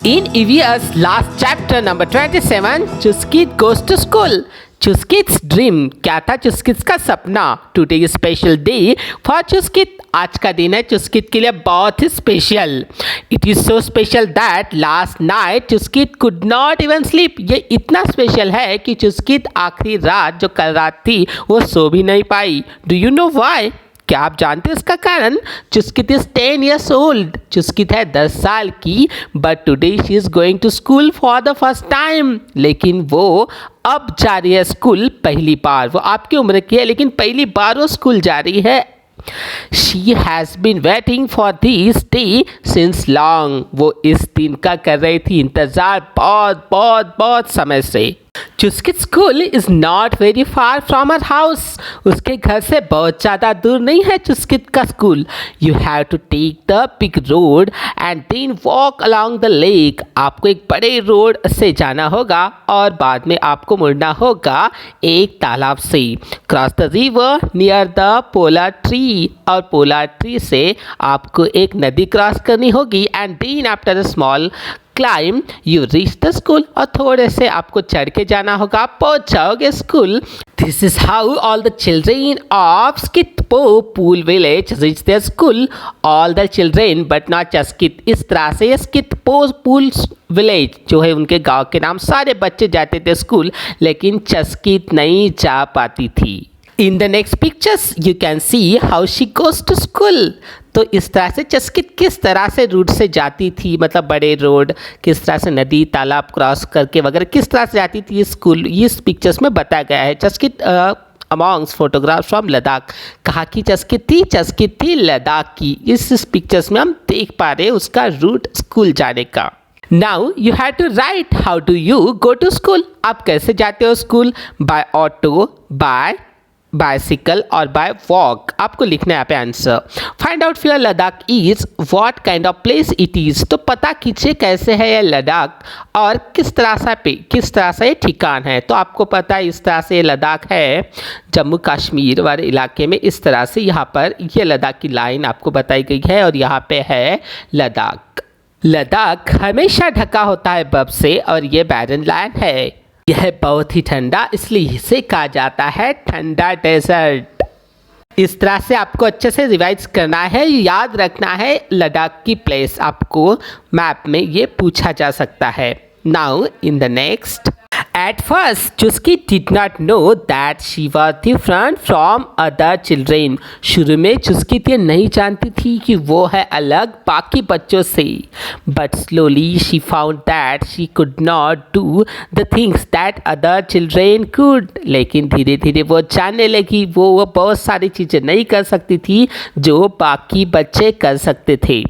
In EVS last chapter number 27, Chuskit goes to school. Chuskit's dream क्या था चुस्किट्स का सपना. Today is special day for Chuskit. आज का दिन है चुस्किट के लिए बहुत ही स्पेशल. It is so special that last night Chuskit could not even sleep. ये इतना स्पेशल है कि चुस्किट आखिरी रात जो कल रात थी वो सो भी नहीं पाई. Do you know why? क्या आप जानते हैं इसका कारण? Chuskit is 10 years old. Chuskit है 10 साल की. But today she is going to school for the first time. लेकिन वो अब जा रही है स्कूल पहली बार. वो आपकी उम्र की है लेकिन पहली बार वो स्कूल जा रही है. She has been waiting for this day since long. वो इस दिन का कर रही थी इंतज़ार बहुत बहुत बहुत समय से. Chuskit school is not very far from her house. उसके घर से बहुत ज़्यादा दूर नहीं है चुस्किट का school. You have to take the big road and then walk along the lake. आपको एक बड़े रोड से जाना होगा और बाद में आपको मुड़ना होगा एक तालाब से. Cross the river near the poplar tree. और पोलर ट्री से आपको एक नदी क्रॉस करनी होगी. And then after a small climb you reach the school. और थोड़े से आपको चढ़ के जाना होगा, पहुंच जाओगे school. This is how all the children of Skitpo Pul village reach the school. All the children but not Chuskit. इस तरह से स्कितपो पूल विलेज जो है उनके गांव के नाम सारे बच्चे जाते थे स्कूल, लेकिन चस्किट नहीं जा पाती थी. In the next pictures you can see how she goes to school. तो इस तरह से चस्किट किस तरह से रूट से जाती थी, मतलब बड़े रोड, किस तरह से नदी तालाब क्रॉस करके वगैरह किस तरह से जाती थी स्कूल, इस पिक्चर्स में बताया गया है. चस्किट अमॉन्ग्स फोटोग्राफ्स फ्रॉम लद्दाख. कहाँ की चस्किट थी लद्दाख की. इस पिक्चर्स में हम देख पा रहे हैं उसका रूट स्कूल जाने का. Now you have to write how do you go to school. आप कैसे जाते हो school? By auto, by bicycle और बाय वॉक. आपको लिखना है यहाँ पे answer. Find out where Ladakh is what kind of place it is. तो पता कीजिए कैसे है ये लद्दाख और किस तरह से ये ठिकान है. तो आपको पता है इस तरह से लद्दाख है जम्मू कश्मीर वाले इलाके में. इस तरह से यहाँ पर ये लद्दाख की लाइन आपको बताई गई है और यहाँ पे है लद्दाख. लद्दाख हमेशा ढका होता है बर्फ से और ये बैरन लैंड है. यह बहुत ही ठंडा इसलिए इसे कहा जाता है ठंडा डेजर्ट. इस तरह से आपको अच्छे से रिवाइज करना है, याद रखना है. लद्दाख की प्लेस आपको मैप में ये पूछा जा सकता है. Now in the next. At first, Chuskit did not know that she was different from other children. शुरू में चुस्किट ये नहीं जानती थी कि वो है अलग बाकी बच्चों से. But slowly she found that she could not do the things that other children could. लेकिन धीरे धीरे वो जानने लगी वो बहुत सारी चीज़ें नहीं कर सकती थी जो बाकी बच्चे कर सकते थे.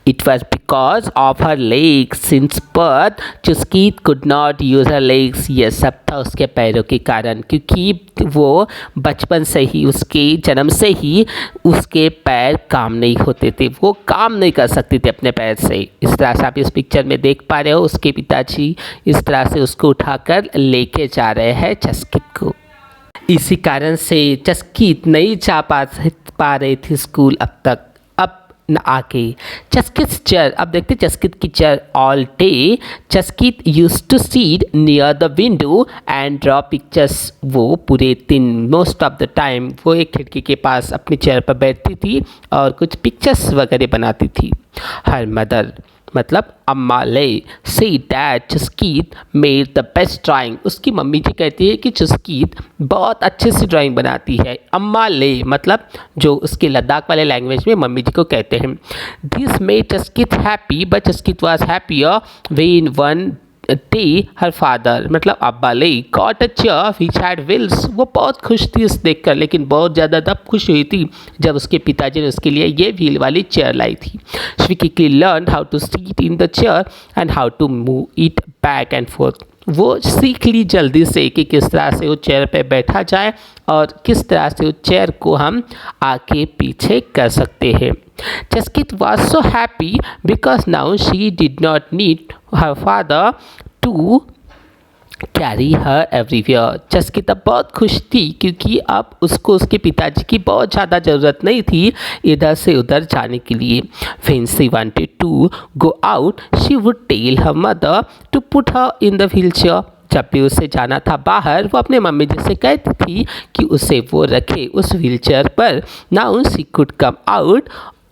It was because of her legs. Since birth, Chuskit could not use her legs. ये सब था उसके पैरों के कारण, क्योंकि वो बचपन से ही उसके जन्म से ही उसके पैर काम नहीं होते थे. वो काम नहीं कर सकती थी अपने पैर से. इस तरह से आप इस पिक्चर में देख पा रहे हो उसके पिताजी इस तरह से उसको उठाकर लेके जा रहे हैं चस्किट को. इसी कारण से चस्किट नहीं जा पा रही थी स्कूल अब तक. न आके चस्किट चेयर. अब देखते चस्किट की chair. All day Chuskit use to sit near the window and draw pictures. वो पूरे दिन मोस्ट ऑफ द टाइम वो एक खिड़की के पास अपनी चेयर पर बैठती थी और कुछ पिक्चर्स वगैरह बनाती थी. हर मदर मतलब अम्मा ले said that Chuskit made the best drawing. उसकी मम्मी जी कहती है कि चुस्किट बहुत अच्छे से ड्राइंग बनाती है. अम्मा ले मतलब जो उसके लद्दाख वाले लैंग्वेज में मम्मी जी को कहते हैं. This made Chuskit happy but Chuskit was happier when one day her father मतलब अब्बा ले got a chair which had wheels. वो बहुत खुश थी इस देखकर, लेकिन बहुत ज़्यादा तब खुश हुई थी जब उसके पिताजी ने उसके लिए ये व्हील वाली चेयर लाई थी. She quickly learn how to seat in the chair and how to move it back and forth. वो सीख ली जल्दी से कि किस तरह से वो चेयर पे बैठा जाए और किस तरह से वो चेयर को हम आगे पीछे कर सकते हैं. Chuskit was so happy because now she did not need her father to carry her everywhere. Chuskit अब बहुत खुश थी क्योंकि अब उसको उसके पिताजी की बहुत ज़्यादा ज़रूरत नहीं थी इधर से उधर जाने के लिए। When she wanted to go out she would tell her mother to put her in the wheelchair. जब भी उसे जाना था बाहर वो अपने मम्मी जी से कहती थी कि उसे वो रखे उस व्हीलचेयर पर। Now she could come out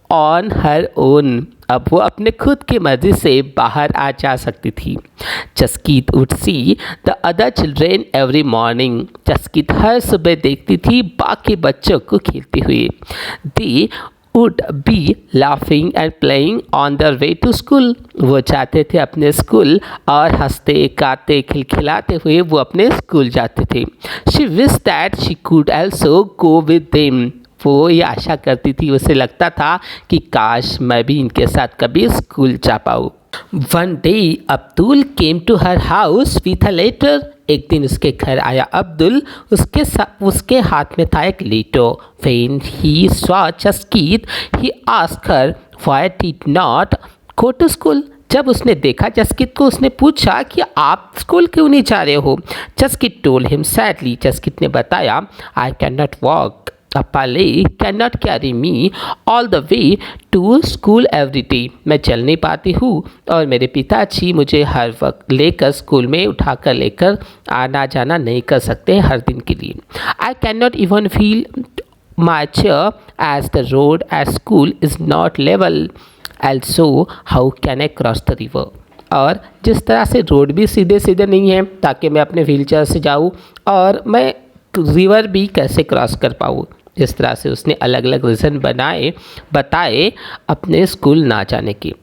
on her own. अब वो अपने खुद की मर्जी से बाहर आ जा सकती थी। Chuskit would see the other children every morning. Chuskit हर सुबह देखती थी बाकी बच्चों को खेलते हुए। They would be laughing and playing on the way to school. वो जाते थे अपने स्कूल और हंसते गाते खिलखिलाते हुए वो अपने स्कूल जाते थे। She wish that she could also go with them. वो ये आशा करती थी, उसे लगता था कि काश मैं भी इनके साथ कभी स्कूल जा पाऊँ। One day Abdul came to her house with a letter. एक दिन उसके घर आया अब्दुल, उसके हाथ में था एक letter. When he saw Chuskit he asked her why did not go to school. जब उसने देखा चस्कित को उसने पूछा कि आप स्कूल क्यों नहीं जा रहे हो। Chuskit told him sadly. Chuskit ने बताया आई कैन नॉट वॉक। अपाले can not carry me all the way to school every day. मैं चल नहीं पाती हूँ और मेरे पिताजी मुझे हर वक्त लेकर स्कूल में उठाकर लेकर आना जाना नहीं कर सकते हर दिन के लिए। I can not even feel my chair as the road at school is not level. Also how can I cross the river. और जिस तरह से रोड भी सीधे सीधे नहीं है ताकि मैं अपने व्हीलचेयर से जाऊँ, और मैं रिवर भी कैसे क्रॉस कर पाऊँ। इस तरह से उसने अलग अलग रीज़न बताए अपने स्कूल ना जाने के।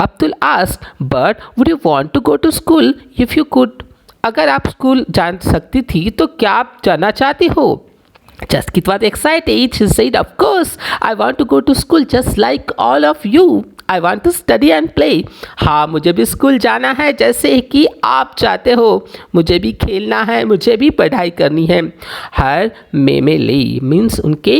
Abdul asked but would you want to go to school if you could. अगर आप स्कूल जा सकती थी तो क्या आप जाना चाहती हो। Chasqui was excited. She said, of course, I want to go to school just like all of you. I want to study and play. हाँ, मुझे भी स्कूल जाना है जैसे कि आप चाहते हो। मुझे भी खेलना है, मुझे भी पढ़ाई करनी है। हर मेमेली मीन्स उनके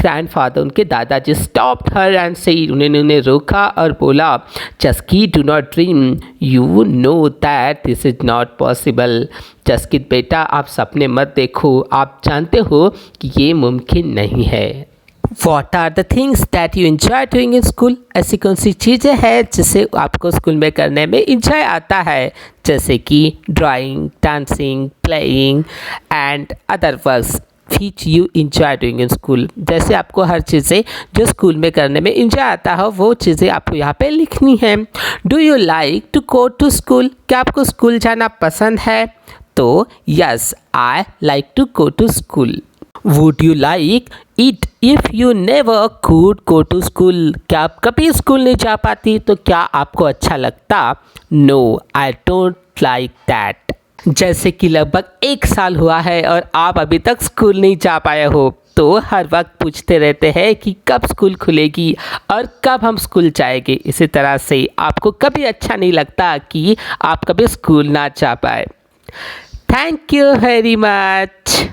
ग्रैंडफादर, उनके दादाजी स्टॉप्ड हर एंड सेड, उन्हें रोका और बोला, Chuskit do not dream, you know that this is not possible. Chuskit बेटा, आप सपने मत देखो, आप जानते हो कि ये मुमकिन नहीं है। What are the things that you enjoy doing in school? ऐसी कौन सी चीज़ें हैं जिसे आपको स्कूल में करने में इंजॉय आता है, जैसे कि drawing, dancing, playing and other works which you enjoy doing in school। जैसे आपको हर चीज़ें जो स्कूल में करने में इंजॉय आता हो वो चीज़ें आपको यहाँ पे लिखनी है। Do you like to go to school? क्या आपको स्कूल जाना पसंद है? तो yes, I like to go to school. Would you like it if you never could go to school? क्या आप कभी स्कूल नहीं जा पाती तो क्या आपको अच्छा लगता? No, I don't like that. जैसे कि लगभग 1 साल हुआ है और आप अभी तक स्कूल नहीं जा पाए हो, तो हर वक्त पूछते रहते हैं कि कब स्कूल खुलेगी और कब हम स्कूल जाएंगे। इसी तरह से आपको कभी अच्छा नहीं लगता कि आप कभी स्कूल ना जा पाए। Thank you very much.